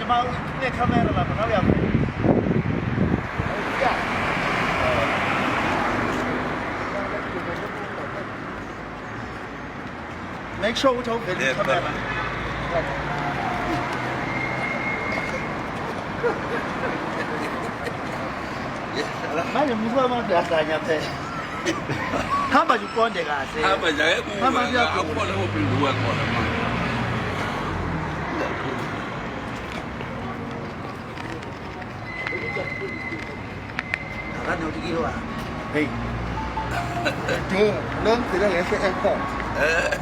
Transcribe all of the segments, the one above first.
mau ne camera la non abbiamo. Make sure we don't get the camera. Manje muzwa mandasanya phela. Hamba nje uqonde kahle. Hamba nje akubona ubhilwa khona manje. Akade utikilwa. Hey. Long tidak ya ke airport.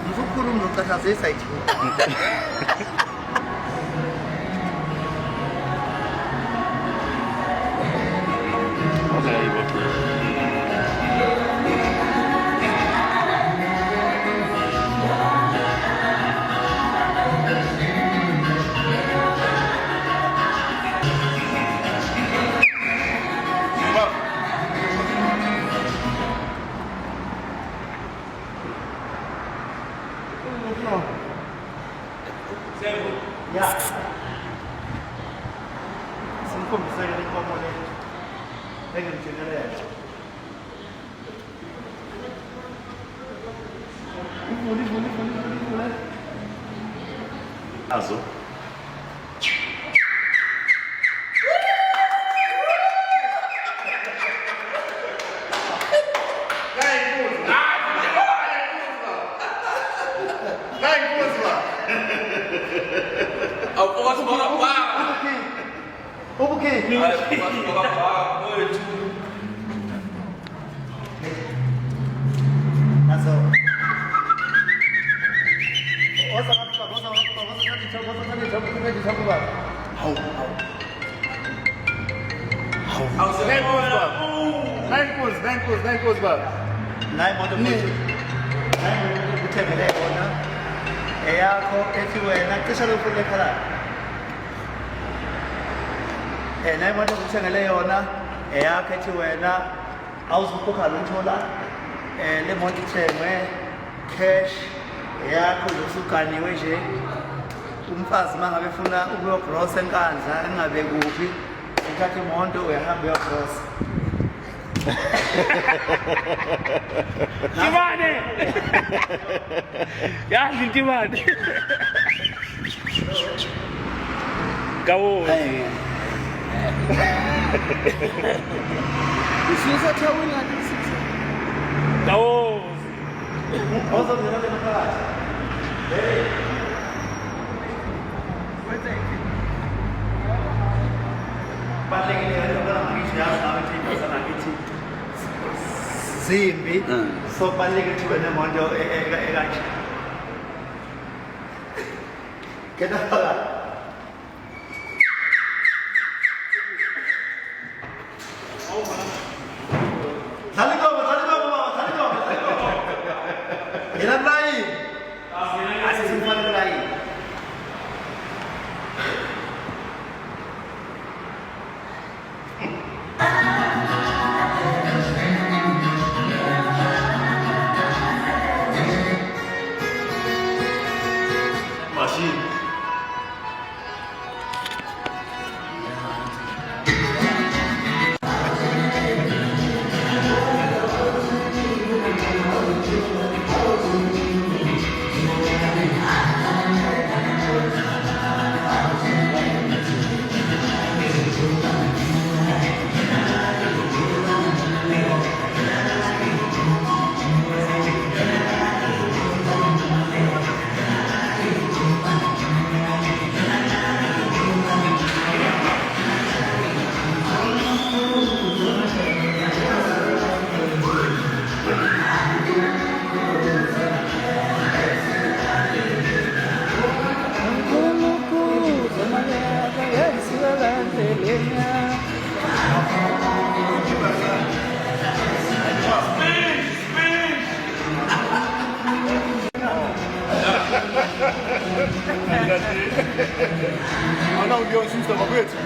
Muzukuru ndo kasa site. Ya. Semua bisa jadi komponen. Dengan channel. Boleh. Azul. Naye mwana kuchangele yona eyakhethi wena awuzukhokha luthola le monto ithengwe cash yakho losuganiwe nje umfazi mangabe efuna ukuyogross enkandla engabe kuphi uthatha imonto uyahamba uyogross Timane yazi Timane Gawo Usuza thawula ngisithe Gawo Ozo nina le phakathi Hey Balekile lokho ngithi yazi nawe ngithi Zimbi so balekile thiwe nemonto ekanje Keda phakathi Ana uliona sisi na mabwetu.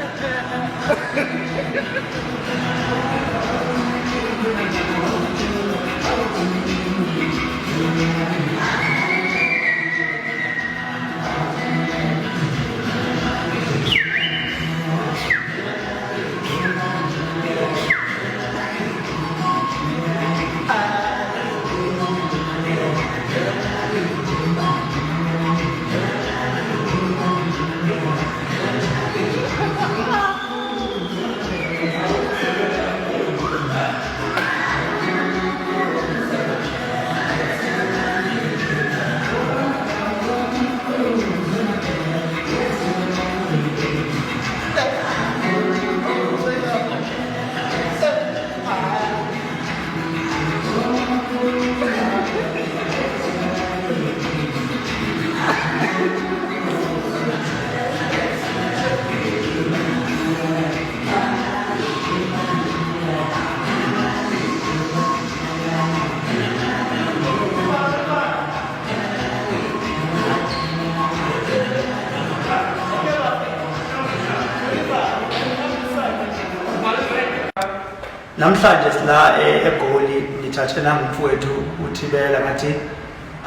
namhlanje sila eGoli ngithathe nangumfowethu uThibela ngathi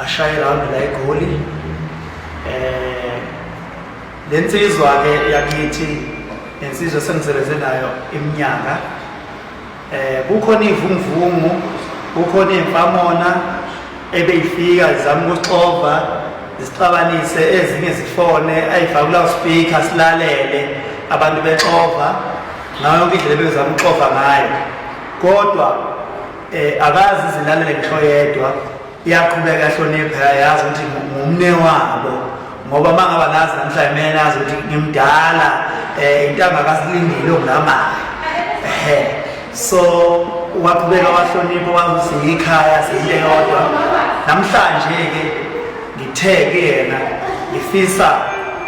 ashaye round la eGoli. Lensizwa ke yakithi insizwa sengisebenze nayo iminyaka. Kukhona ivunguvungu, kukhona imfamona ebeyifika zama ukuxova zixabanise ezinye zifone ayifaka kula speaker silalele abantu bexova ngayo yonke indlela bezama ukuxova ngayo. Kodwa akazi izilalele ngisho yedwa iyaqhubeka hlonipha yazi ukuthi ngumne wabo ngoba mangaba nazi namhlanje mina nazi ukuthi ngimdala intanga akasilindile okulamayo. So waqhubeka wahlonipha wazi ikhaya siyile yodwa. Namhlanje ke ngithe yena ngifisa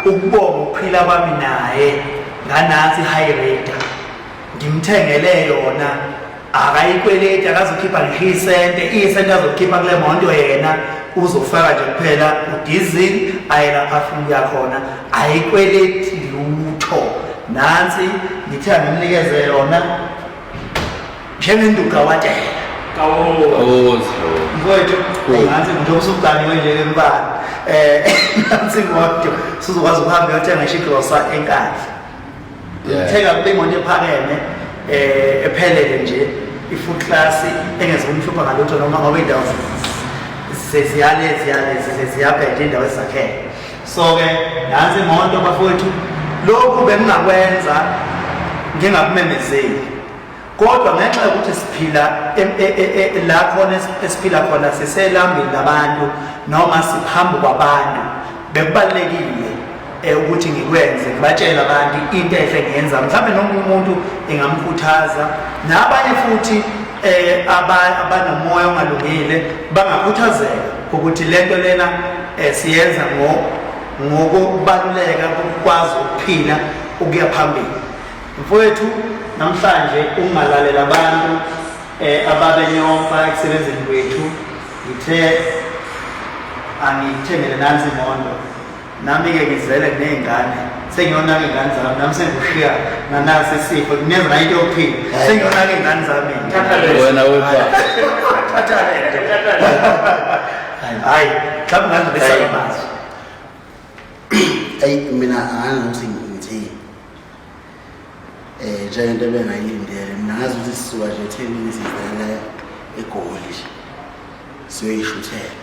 ukubonga ukuphila kwami naye nganathi high rate ngimthengele yona akayikweleti akazokhipha ngisente isente azokhipha kule monto yena uzofaka nje kuphela udizil ayela perfume yakhona ayikweleti lutho. Nansi ngithe ngimnikeze yona njengenduka watela mfowethu ngathi nje usukudaniwe nje lempala nansi ngodo sizokwazi ukuhamba uyothenga ishigrosa enkandla. Ngithenga kule monto ephakeme ephelele nje i-full class engeze umhlupha ngalutho noma ngoba indawo seziyabheda indawo ezakhele. So ke nansi imoto bafowethu lokhu bengingakwenza ngingakumemezeli kodwa ngenxa yokuthi siphila la khona esiphila khona siselambini labantu noma siphambi kwabantu bekubalekile ukuthi ngikwenze ngibatshela abantu into ehle ngiyenza mhlawumbe noma umuntu engamkhuthaza nabanye futhi abanomoya ongalungile bangakhuthazeka ukuthi lento lena siyenza ngokubaluleka kokwazi ukuphila ukuya phambili. Mfowethu namhlanje ungalalela abantu ababenyomfa ekusebenzeni kwethu ngithe angithengele nansi imondo nami ke ngizele kunezingane sengiyona ke ingane zami nami sengushiya nanasi sifo kunenza na into yokuphila sengiyona ke ingane zami wena wepha thatha lento hayi mhlawumbe ngazi besayamazi mina anganokuthi ngithini njengento ebengayilindele mina ngazi ukuthi sisuka nje 10 minutes sidlala eGoli siyoyishuthela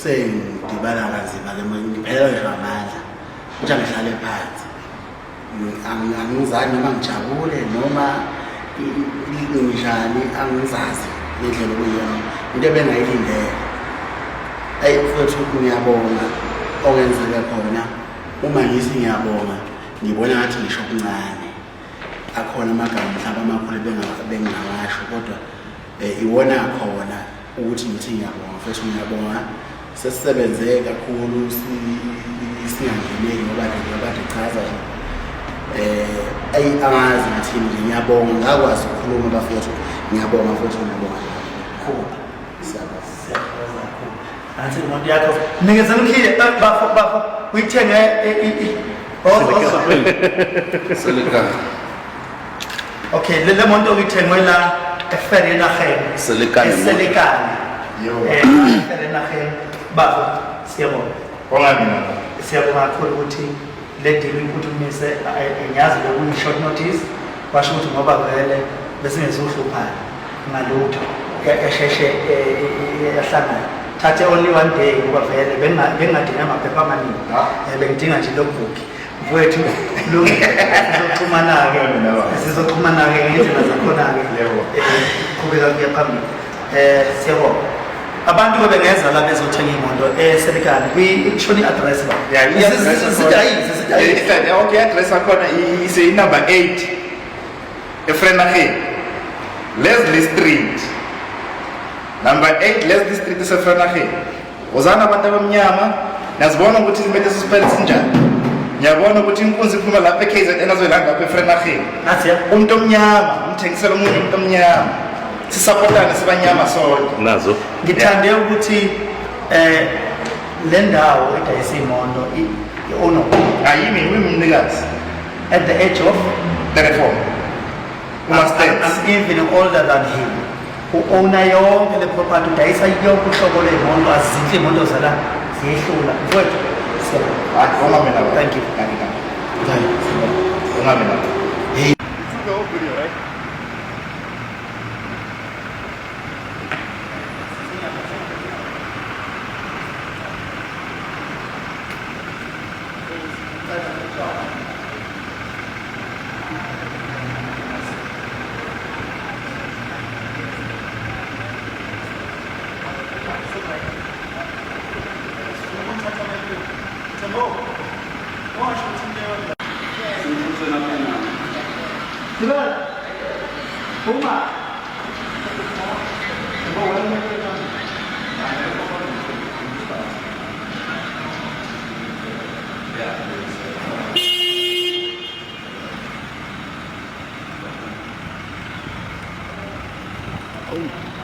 sengidibana kanzima ke ngiphelelwa nje amandla ukuthi angihlale phansi angizani noma ngijabule noma njani angizazi indlela okuyiyona into ebengayilindele. Futhi ngiyabonga okwenzeka khona uma ngithi ngiyabonga ngibona ngathi ngisho okuncane akhona amagama mhlawumbe amakhulu bengingawasho kodwa iwona khona ukuthi ngithi ngiyabonga futhi ngiyabonga sesisebenze kakhulu singangeneki ngoba chaza angazi ukuthi ngiyabonga ngakwazi ukukhuluma bafethu ngiyabonga futhi ngiyabonga kakhulu. Nansi imoto yakho nikezela ukhiye bafo uyithenge Selikane. Okay, le monto uyithengwe la eFerenagem. Selikane. EFerenagem bafo siyabonga. Ongabina. Siyabonga kakhulu ukuthi le deal iphuthumise ngiyazi lokuyi short notice washo ukuthi ngoba vele bese ngizohluphana ngalutho esheshe yahlangana. Thathe only one day ngoba vele bengingadinga amaphepha amaningi bengidinga nje logbook mfowethu sizoxhumana ke ngendlela zakhona ke qhubeka kuya phambili. Siyabonga abantu bebengeza la bezothenga imoto eSelikane kuyishona iaddress la Okay, address yakhona is number 8 eFrenagem Leslie Street. Number 8 Leslie Street eFrenagem. Uzana abantu abamnyama nazibona ukuthi isimete sisiphele sinjani. Ngiyabona ukuthi inkunzi iphuma lapha eKZN azoyilanda lapha eFrenagem. Nathi Umuntu omnyama umthengisela umuntu omnyama. Sisapotana sibanyama sonke. Nazo. ngithande ukuthi le ndawo edayisa imoto i-owner Ayimi wimnikazi at the age of 34. Uma-stats. I'm even older than him. U-owna yonke le property, udayisa yonke uhlobo ley'moto, azinhle iy'moto zala ziyehlula. Mfowethu, siyabonga. Hayi, ungabi nabo. Thank you. Kanti kanti. Hayi, Ungabi nabo. You took the whole video, right? Sibel, Puma. oh.